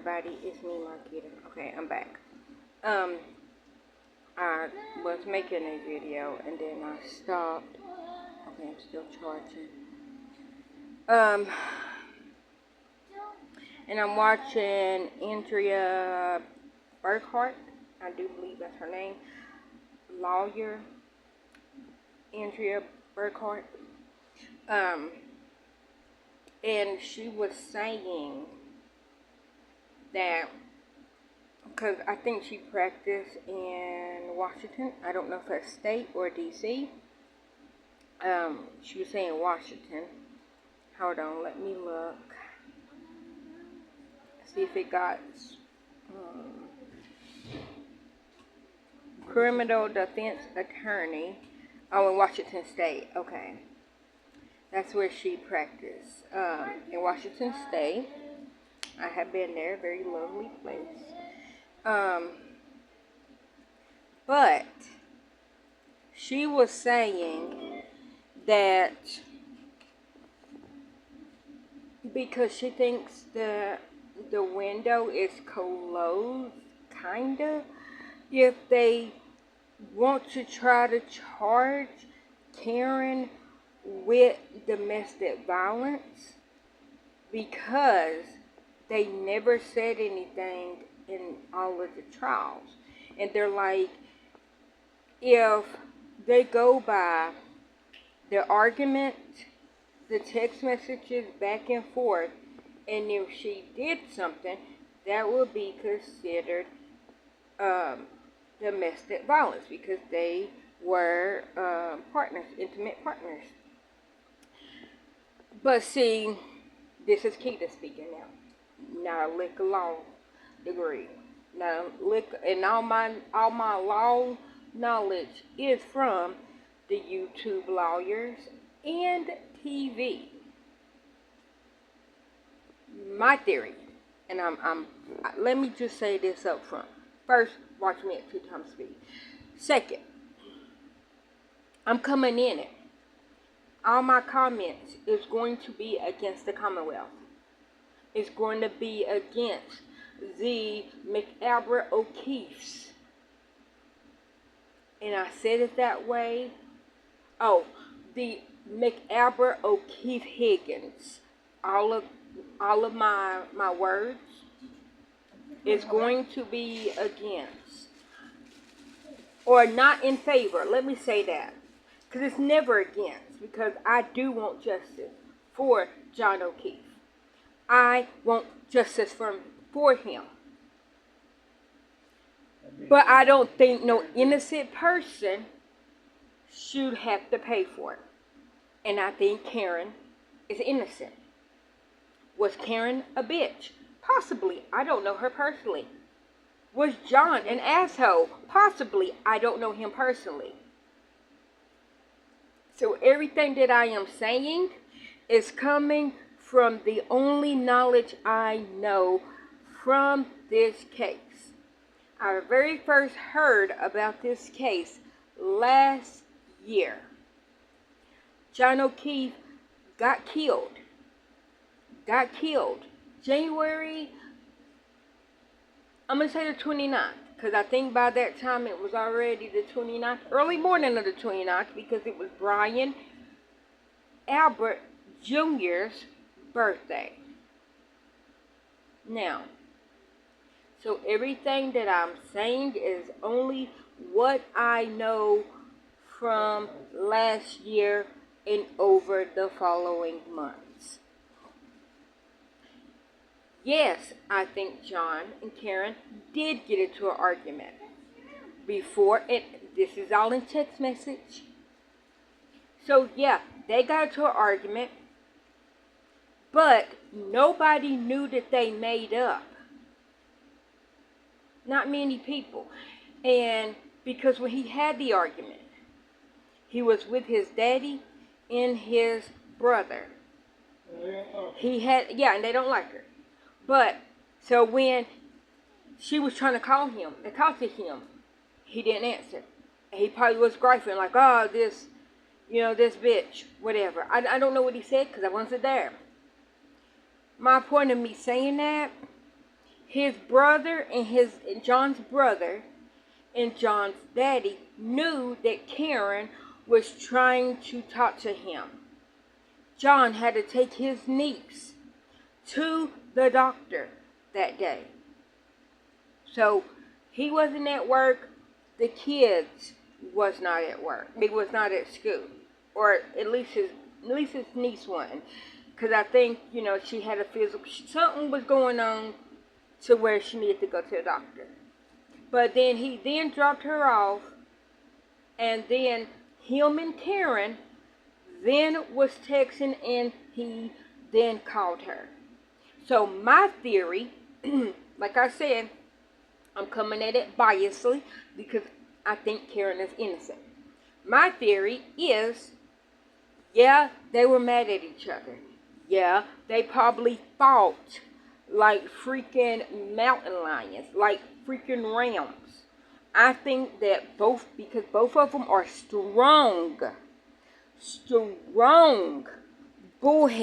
everybody, it's me, Marquita. Okay, I'm back. I was making a video and then I stopped. Okay, I'm still charging. And I'm watching Andrea Burkhart. I do believe that's her name. Lawyer Andrea Burkhart. And she was saying that, because I think she practiced in Washington. I don't know if that's state or D.C. She was saying Washington. Hold on, let me look. See if it got criminal defense attorney. Oh, in Washington State. Okay. That's where she practiced. In Washington State. I have been there. Very lovely place. But she was saying that because she thinks the window is closed, kinda, if they want to try to charge Karen with domestic violence, because they never said anything in all of the trials. And they're like, if they go by the argument, the text messages back and forth, and if she did something, that would be considered domestic violence, because they were partners, intimate partners. But see, this is Keita speaking now, not a liquor law degree. Now, liquor and all my law knowledge is from the YouTube lawyers and TV. My theory, and let me just say this up front. First, watch me at 2 times speed. Second, I'm coming in it. All my comments is going to be against the Commonwealth. It's going to be against the McAbra O'Keefes. And I said it that way. Oh, the McAbra O'Keefe Higgins. All of my words is going to be against, or not in favor. Let me say that, because it's never against, because I do want justice for John O'Keefe. I want justice for him. But I don't think no innocent person should have to pay for it. And I think Karen is innocent. Was Karen a bitch? Possibly. I don't know her personally. Was John an asshole? Possibly. I don't know him personally. So everything that I am saying is coming from the only knowledge I know from this case. I very first heard about this case last year. John O'Keefe got killed. January, I'm going to say the 29th, because I think by that time it was already the 29th, early morning of the 29th, because it was Brian Albert Jr.'s birthday. Now, so everything that I'm saying is only what I know from last year and over the following months. Yes, I think John and Karen did get into an argument before, and this is all in text message. So yeah, they got into an argument, but nobody knew that they made up. Not many people. And because when he had the argument, he was with his daddy and his brother. And they don't like her. But, so when she was trying to call him and talk to him, he didn't answer. He probably was griping like, oh, this bitch, whatever. I don't know what he said because I wasn't there. My point of me saying that, his brother and John's brother and John's daddy knew that Karen was trying to talk to him. John had to take his niece to the doctor that day. So he wasn't at work. The kids was not at work. He was not at school, or at least his niece wasn't. Because I think she had a physical. Something was going on to where she needed to go to the doctor. But then he dropped her off, and then him and Karen then was texting, and he then called her. So my theory, like I said, I'm coming at it biasly because I think Karen is innocent. My theory is, yeah, they were mad at each other. Yeah, they probably fought like freaking mountain lions, like freaking rams. I think that because both of them are strong bullheads.